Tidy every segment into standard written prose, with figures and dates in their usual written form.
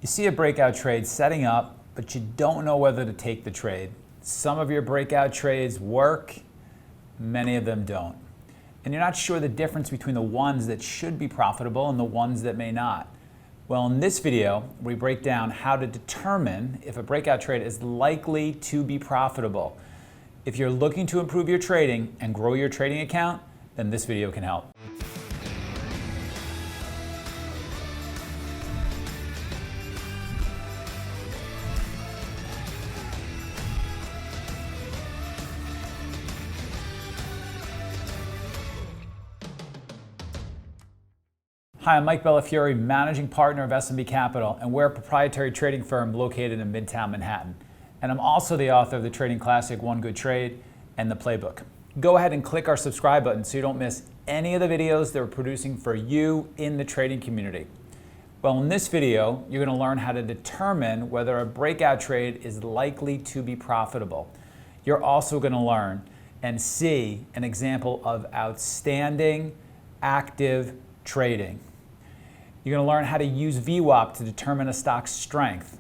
You see a breakout trade setting up, but you don't know whether to take the trade. Some of your breakout trades work, many of them don't. And you're not sure the difference between the ones that should be profitable and the ones that may not. Well, in this video, we break down how to determine if a breakout trade is likely to be profitable. If you're looking to improve your trading and grow your trading account, then this video can help. Hi, I'm Mike Bellafiore, Managing Partner of S&B Capital, and we're a proprietary trading firm located in Midtown Manhattan. And I'm also the author of the trading classic, One Good Trade, and the Playbook. Go ahead and click our subscribe button so you don't miss any of the videos that we're producing for you in the trading community. Well, in this video, you're going to learn how to determine whether a breakout trade is likely to be profitable. You're also going to learn and see an example of outstanding, active trading. You're going to learn how to use VWAP to determine a stock's strength.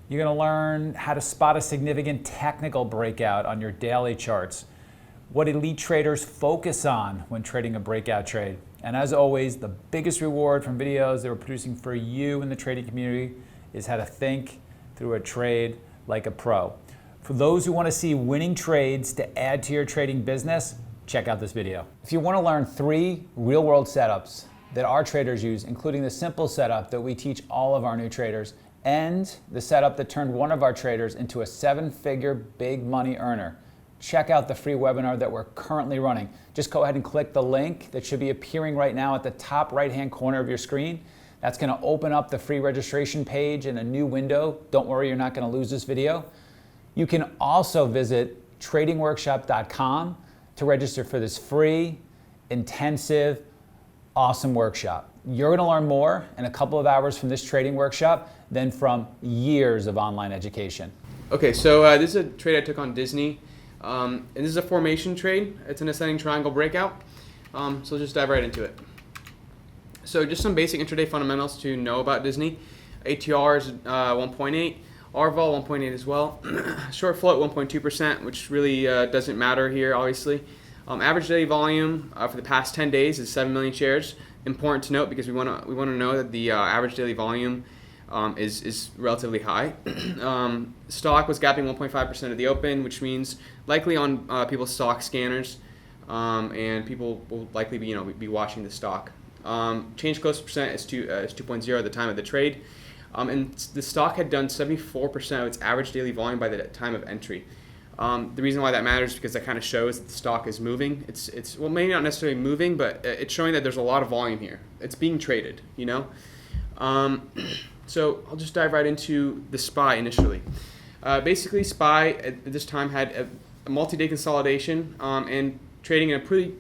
You're going to learn how to spot a significant technical breakout on your daily charts, what elite traders focus on when trading a breakout trade. And as always, the biggest reward from videos that we're producing for you in the trading community is how to think through a trade like a pro. For those who want to see winning trades to add to your trading business, check out this video. If you want to learn 3 real-world setups that our traders use, including the simple setup that we teach all of our new traders, and the setup that turned one of our traders into a 7-figure big money earner, check out the free webinar that we're currently running. Just go ahead and click the link that should be appearing right now at the top right-hand corner of your screen. That's going to open up the free registration page in a new window. Don't worry, you're not going to lose this video. You can also visit tradingworkshop.com to register for this free, intensive, awesome workshop. You're going to learn more in a couple of hours from this trading workshop than from years of online education. Okay, so this is a trade I took on Disney, and this is a formation trade. It's an ascending triangle breakout, so let's just dive right into it. So just some basic intraday fundamentals to know about Disney. ATR is 1.8, RVOL 1.8 as well, short float 1.2%, which really doesn't matter here, obviously. Average daily volume for the past 10 days is 7 million shares. Important to note because we want to know that the average daily volume is relatively high. Stock was gapping 1.5% of the open, which means likely on people's stock scanners, and people will likely be watching the stock. Change close percent is 2.0 at the time of the trade, and the stock had done 74% of its average daily volume by the time of entry. The reason why that matters is because that kind of shows that the stock is moving. It's well, maybe not necessarily moving, but it's showing that there's a lot of volume here. It's being traded, So I'll just dive right into the SPY initially. Basically, SPY at this time had a multi-day consolidation and trading in a pretty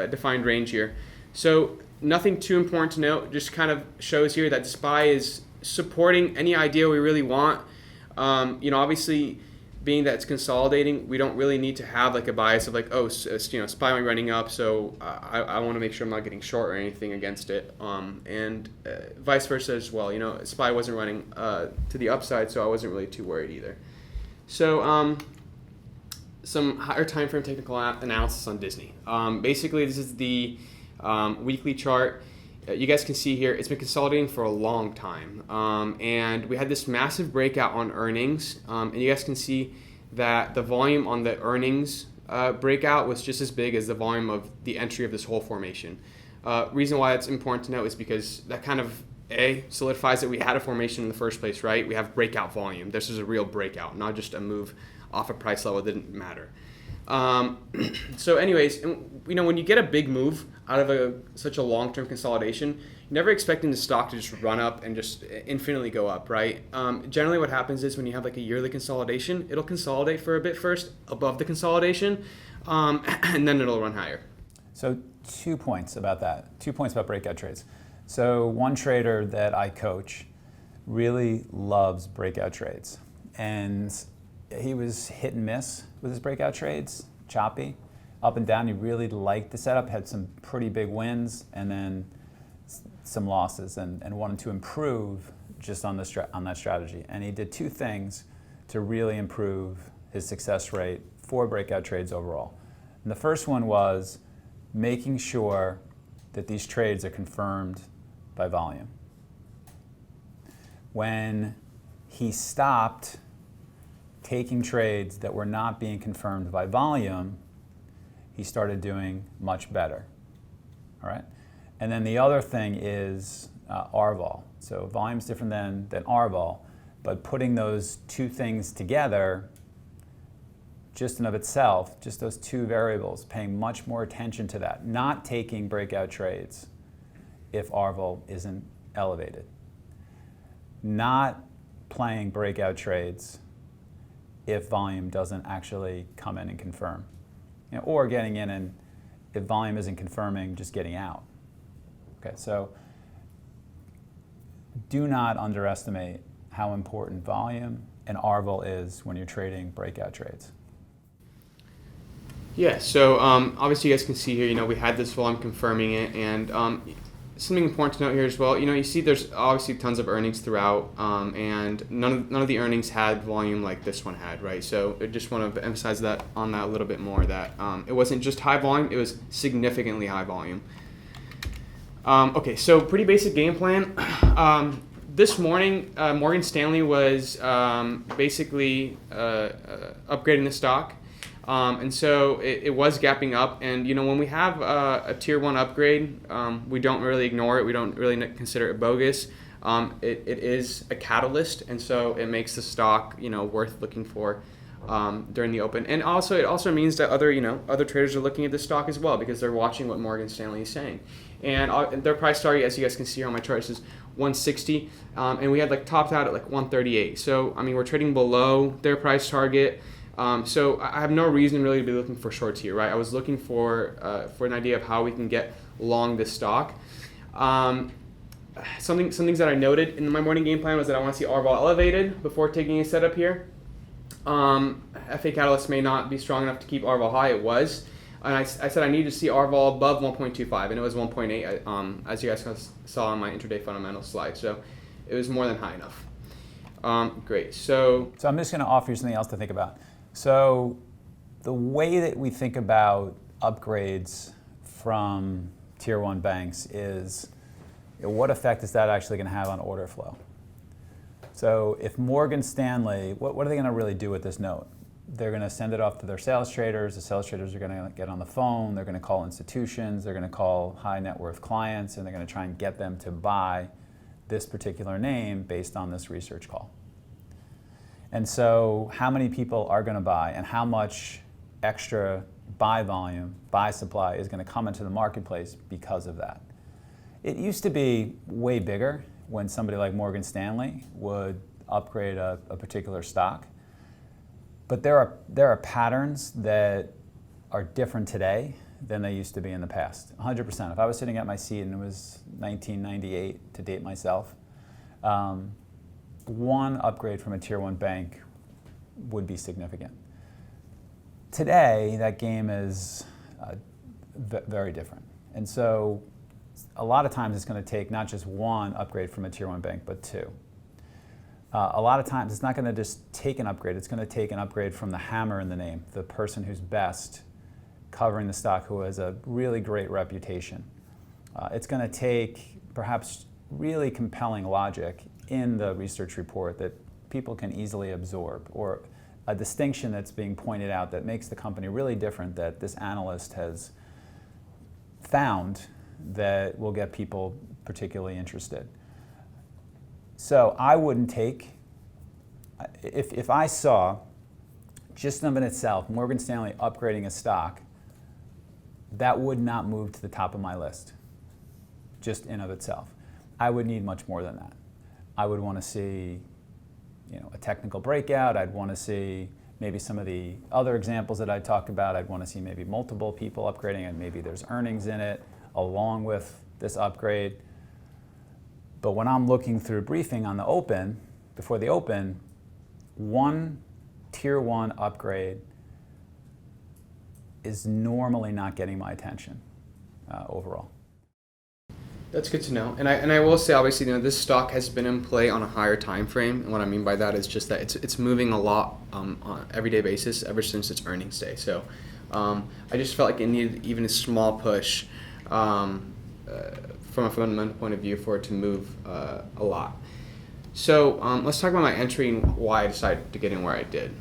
defined range here. So nothing too important to note. Just kind of shows here that SPY is supporting any idea we really want. Obviously, being that it's consolidating, we don't really need to have like a bias of like, SPY running up, so I want to make sure I'm not getting short or anything against it, and vice versa as well. SPY wasn't running to the upside, so I wasn't really too worried either. So some higher time frame technical analysis on Disney. Basically, this is the weekly chart. You guys can see here, it's been consolidating for a long time. And we had this massive breakout on earnings. And you guys can see that the volume on the earnings breakout was just as big as the volume of the entry of this whole formation. Reason why it's important to note is because that kind of, solidifies that we had a formation in the first place, right? We have breakout volume. This is a real breakout, not just a move off a price level that didn't matter. So anyways, when you get a big move out of such a long-term consolidation, you're never expecting the stock to just run up and just infinitely go up, right? Generally what happens is when you have like a yearly consolidation, it'll consolidate for a bit first above the consolidation, and then it'll run higher. So 2 points about that, 2 points about breakout trades. So one trader that I coach really loves breakout trades, and he was hit and miss with his breakout trades, choppy, up and down. He really liked the setup, had some pretty big wins, and then some losses, and wanted to improve just on that strategy. And he did two things to really improve his success rate for breakout trades overall. And the first one was making sure that these trades are confirmed by volume. When he stopped taking trades that were not being confirmed by volume, he started doing much better. All right? And then the other thing is RVOL. So volume's different than RVOL, but putting those two things together, just in of itself, just those two variables, paying much more attention to that, not taking breakout trades if RVOL isn't elevated, not playing breakout trades if volume doesn't actually come in and confirm, or getting in and if volume isn't confirming, just getting out. Okay, so do not underestimate how important volume and RVOL is when you're trading breakout trades. Yeah, so obviously you guys can see here, we had this volume confirming it, and something important to note here as well, you see there's obviously tons of earnings throughout, and none of the earnings had volume like this one had, right? So I just want to emphasize that on that a little bit more, that it wasn't just high volume, it was significantly high volume. Okay, so pretty basic game plan. This morning, Morgan Stanley was basically upgrading the stock. And so it was gapping up, and when we have a tier 1 upgrade, we don't really ignore it. We don't really consider it bogus. It is a catalyst, and so it makes the stock worth looking for during the open. And also it also means that other traders are looking at the stock as well, because they're watching what Morgan Stanley is saying. And their price target, as you guys can see here on my chart, is 160, and we had topped out at 138. So we're trading below their price target. So I have no reason really to be looking for shorts here, right? I was looking for an idea of how we can get long this stock. Some things that I noted in my morning game plan was that I want to see RVOL elevated before taking a setup here. FA catalyst may not be strong enough to keep RVOL high. It was. And I said I need to see RVOL above 1.25, and it was 1.8, as you guys saw on my intraday fundamentals slide. So it was more than high enough. Great. So I'm just going to offer you something else to think about. So the way that we think about upgrades from tier 1 banks is, what effect is that actually going to have on order flow? So if Morgan Stanley, what are they going to really do with this note? They're going to send it off to their sales traders. The sales traders are going to get on the phone. They're going to call institutions. They're going to call high net worth clients, and they're going to try and get them to buy this particular name based on this research call. And so how many people are going to buy, and how much extra buy volume, buy supply is going to come into the marketplace because of that? It used to be way bigger when somebody like Morgan Stanley would upgrade a particular stock. But there are patterns that are different today than they used to be in the past, 100%. If I was sitting at my seat and it was 1998, to date myself, one upgrade from a tier 1 bank would be significant. Today, that game is very different. And so a lot of times it's going to take not just one upgrade from a tier 1 bank, but two. A lot of times it's not going to just take an upgrade, it's going to take an upgrade from the hammer in the name, the person who's best covering the stock, who has a really great reputation. It's going to take perhaps really compelling logic in the research report that people can easily absorb, or a distinction that's being pointed out that makes the company really different, that this analyst has found that will get people particularly interested. So I wouldn't take, if I saw just in itself Morgan Stanley upgrading a stock, that would not move to the top of my list, just in of itself. I would need much more than that. I would want to see a technical breakout. I'd want to see maybe some of the other examples that I talked about. I'd want to see maybe multiple people upgrading, and maybe there's earnings in it along with this upgrade. But when I'm looking through a briefing on the open, before the open, one tier 1 upgrade is normally not getting my attention overall. That's good to know. And I will say, obviously, this stock has been in play on a higher time frame. And what I mean by that is just that it's moving a lot on an everyday basis ever since its earnings day. So I just felt like it needed even a small push from a fundamental point of view for it to move a lot. So let's talk about my entry and why I decided to get in where I did.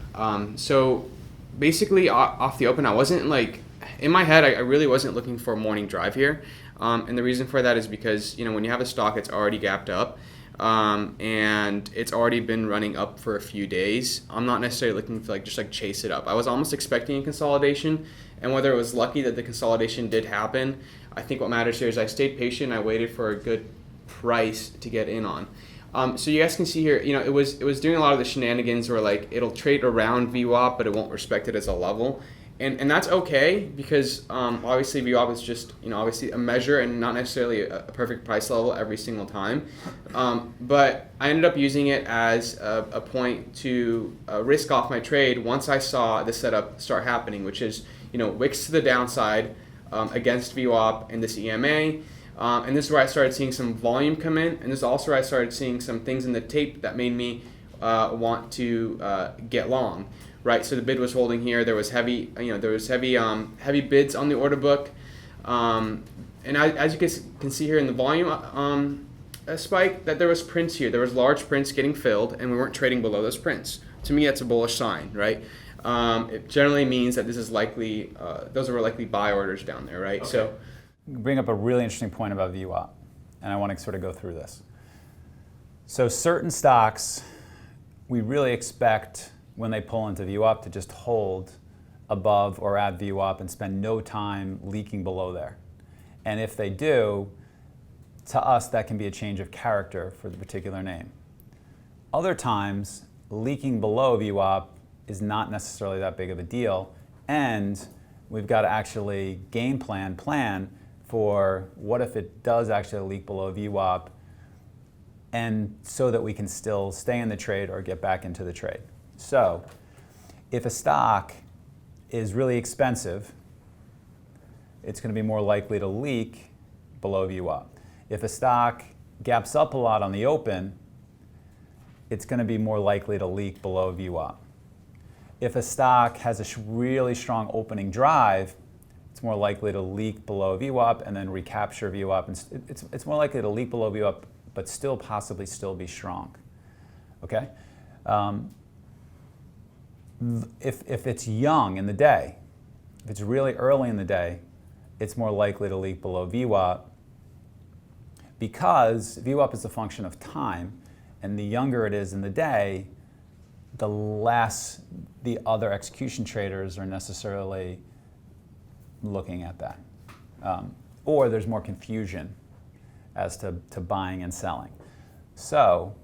So basically, off the open, I wasn't like, in my head, I really wasn't looking for a morning drive here. And the reason for that is because, when you have a stock, it's already gapped up and it's already been running up for a few days. I'm not necessarily looking to just chase it up. I was almost expecting a consolidation, and whether it was lucky that the consolidation did happen, I think what matters here is I stayed patient. I waited for a good price to get in on. So you guys can see here, it was doing a lot of the shenanigans where it'll trade around VWAP, but it won't respect it as a level. And that's okay because obviously VWAP is just obviously a measure and not necessarily a perfect price level every single time. But I ended up using it as a point to risk off my trade once I saw the setup start happening, which is wicks to the downside against VWAP and this EMA. And this is where I started seeing some volume come in, and this is also where I started seeing some things in the tape that made me want to get long. Right, so the bid was holding here. There was heavy, heavy bids on the order book, and as you guys can see here in the volume spike, that there was prints here. There was large prints getting filled, and we weren't trading below those prints. To me, that's a bullish sign, right? It generally means that this is likely, those were likely buy orders down there, right? Okay. So, Bring up a really interesting point about VWAP, and I want to sort of go through this. So certain stocks, we really expect when they pull into VWAP to just hold above or at VWAP and spend no time leaking below there. And if they do, to us that can be a change of character for the particular name. Other times, leaking below VWAP is not necessarily that big of a deal, and we've got to actually game plan for what if it does actually leak below VWAP, and so that we can still stay in the trade or get back into the trade. So if a stock is really expensive, it's going to be more likely to leak below VWAP. If a stock gaps up a lot on the open, it's going to be more likely to leak below VWAP. If a stock has a really strong opening drive, it's more likely to leak below VWAP and then recapture VWAP. And it's more likely to leak below VWAP, but still possibly still be strong. Okay? If it's young in the day, if it's really early in the day, it's more likely to leak below VWAP because VWAP is a function of time, and the younger it is in the day, the less the other execution traders are necessarily looking at that. Or there's more confusion as to buying and selling. So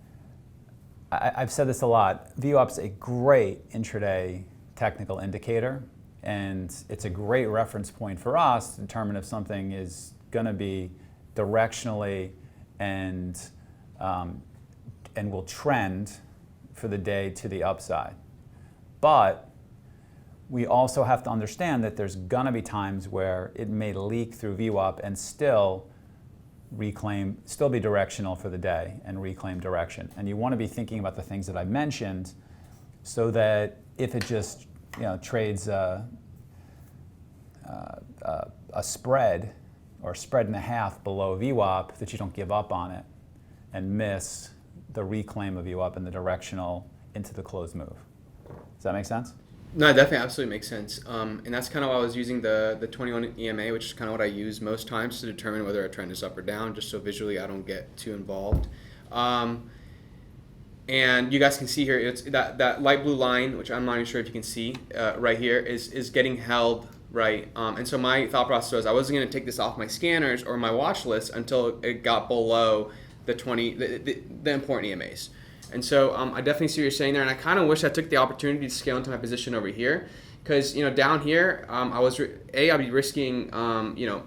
I've said this a lot, VWAP's a great intraday technical indicator, and it's a great reference point for us to determine if something is going to be directionally and will trend for the day to the upside. But we also have to understand that there's going to be times where it may leak through VWAP and still be directional for the day and reclaim direction. And you want to be thinking about the things that I mentioned so that if it just trades a spread or a spread and a half below VWAP, that you don't give up on it and miss the reclaim of VWAP and the directional into the closed move. Does that make sense? No, it definitely absolutely makes sense. And that's kind of why I was using the 21 EMA, which is kind of what I use most times to determine whether a trend is up or down, just so visually I don't get too involved. And you guys can see here, it's that light blue line, which I'm not even sure if you can see right here, is getting held, right? And so my thought process was I wasn't going to take this off my scanners or my watch list until it got below the important EMAs. And so I definitely see what you're saying there, and I kind of wish I took the opportunity to scale into my position over here, because down here I'd be risking a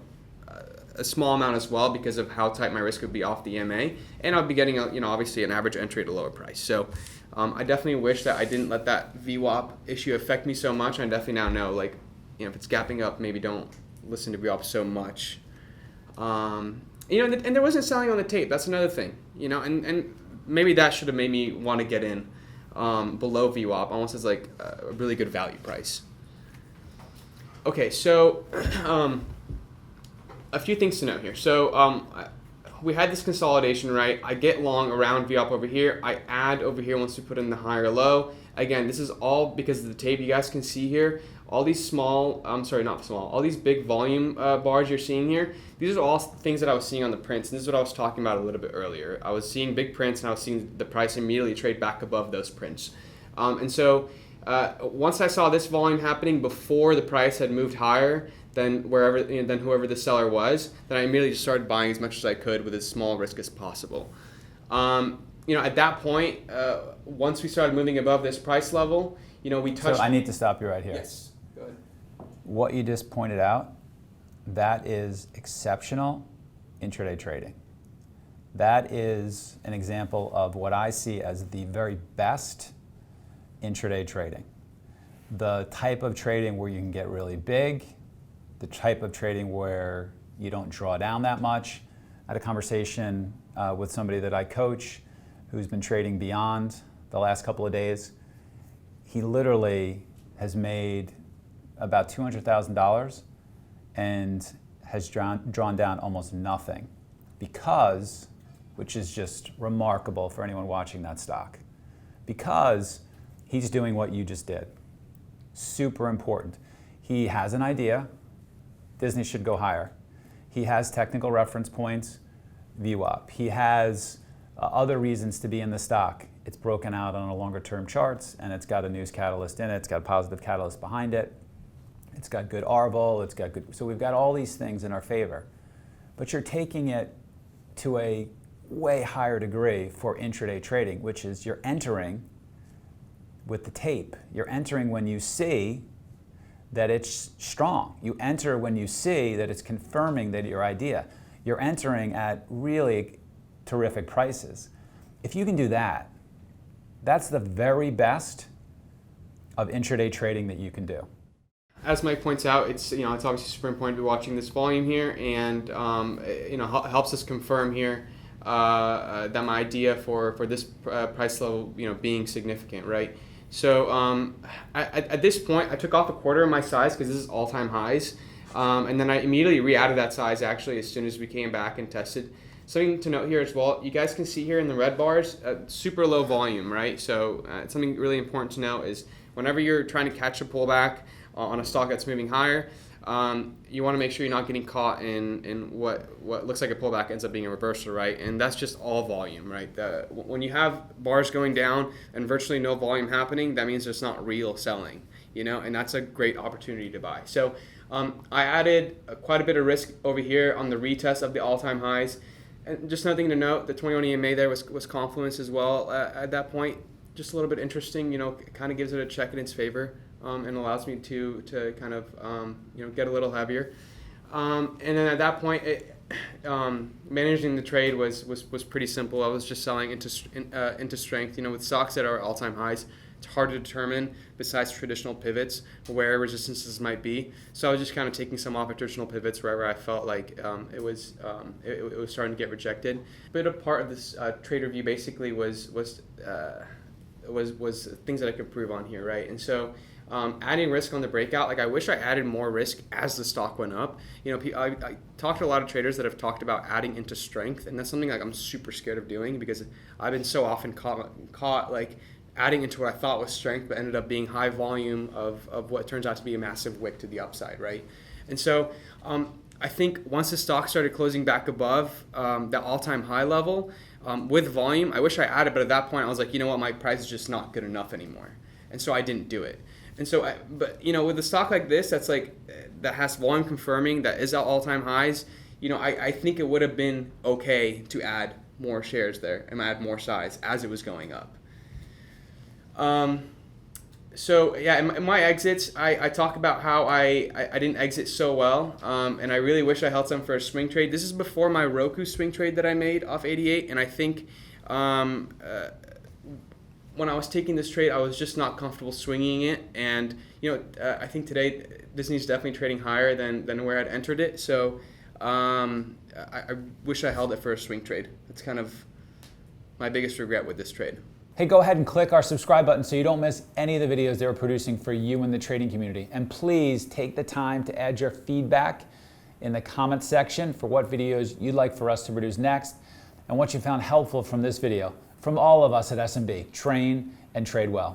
small amount as well because of how tight my risk would be off the EMA, and I'd be getting obviously an average entry at a lower price. So I definitely wish that I didn't let that VWAP issue affect me so much. I definitely now know if it's gapping up, maybe don't listen to VWAP so much. And there wasn't selling on the tape. That's another thing, and maybe that should have made me want to get in below VWAP, almost as like a really good value price. Okay, so a few things to note here. So we had this consolidation, right? I get long around VWAP over here. I add over here once we put in the high or low. Again, this is all because of the tape. You guys can see here, all these all these big volume bars you're seeing here, these are all things that I was seeing on the prints. And this is what I was talking about a little bit earlier. I was seeing big prints and I was seeing the price immediately trade back above those prints. And so once I saw this volume happening before the price had moved higher than whoever the seller was, then I immediately just started buying as much as I could with as small risk as possible. At that point, once we started moving above this price level, we touched. So I need to stop you right here. Yes, go ahead. What you just pointed out, that is exceptional intraday trading. That is an example of what I see as the very best intraday trading. The type of trading where you can get really big, the type of trading where you don't draw down that much. I had a conversation with somebody that I coach who's been trading beyond the last couple of days. He literally has made about $200,000 and has drawn down almost nothing because, which is just remarkable for anyone watching that stock, because he's doing what you just did. Super important. He has an idea. Disney should go higher. He has technical reference points, VWAP. He has other reasons to be in the stock. It's broken out on a longer term charts and it's got a news catalyst in it. It's got a positive catalyst behind it. It's got good ARVL. It's got good. So we've got all these things in our favor. But you're taking it to a way higher degree for intraday trading, which is you're entering with the tape. You're entering when you see that it's strong. You enter when you see that it's confirming that your idea. You're entering at really terrific prices. If you can do that, that's the very best of intraday trading that you can do. As Mike points out, it's obviously super important to be watching this volume here, and helps us confirm here that my idea for this price level being significant, right? So at this point, I took off a quarter of my size because this is all-time highs, and then I immediately re-added that size actually as soon as we came back and tested. Something to note here as well, you guys can see here in the red bars, super low volume, right? So something really important to note is whenever you're trying to catch a pullback on a stock that's moving higher, you want to make sure you're not getting caught in what looks like a pullback ends up being a reversal, right? And that's just all volume, right? When you have bars going down and virtually no volume happening, that means there's not real selling, and that's a great opportunity to buy. So I added quite a bit of risk over here on the retest of the all-time highs. And just another thing to note, the 21 EMA there was confluence as well at that point. Just a little bit interesting, it kind of gives it a check in its favor. And allows me to kind of get a little heavier, and then at that point, managing the trade was pretty simple. I was just selling into strength. With stocks that are all-time highs, it's hard to determine besides traditional pivots where resistances might be. So I was just kind of taking some off of traditional pivots wherever I felt like it was starting to get rejected. But a part of this trade review basically was things that I could improve on here, right? And so. Adding risk on the breakout, I wish I added more risk as the stock went up. I talked to a lot of traders that have talked about adding into strength, and that's something I'm super scared of doing because I've been so often caught adding into what I thought was strength, but ended up being high volume of what turns out to be a massive wick to the upside, right? And so I think once the stock started closing back above that all-time high level with volume, I wish I added, but at that point I was like, my price is just not good enough anymore, and so I didn't do it. And so, with a stock like this, that has volume confirming that is at all-time highs, I think it would have been okay to add more shares there and add more size as it was going up. In my exits, I talk about how I didn't exit so well, and I really wish I held some for a swing trade. This is before my Roku swing trade that I made off 88, and I think when I was taking this trade, I was just not comfortable swinging it, and I think today Disney's definitely trading higher than where I'd entered it. So I wish I held it for a swing trade. That's kind of my biggest regret with this trade. Hey, go ahead and click our subscribe button so you don't miss any of the videos that we're producing for you in the trading community. And please take the time to add your feedback in the comments section for what videos you'd like for us to produce next and what you found helpful from this video. From all of us at S&B, train and trade well.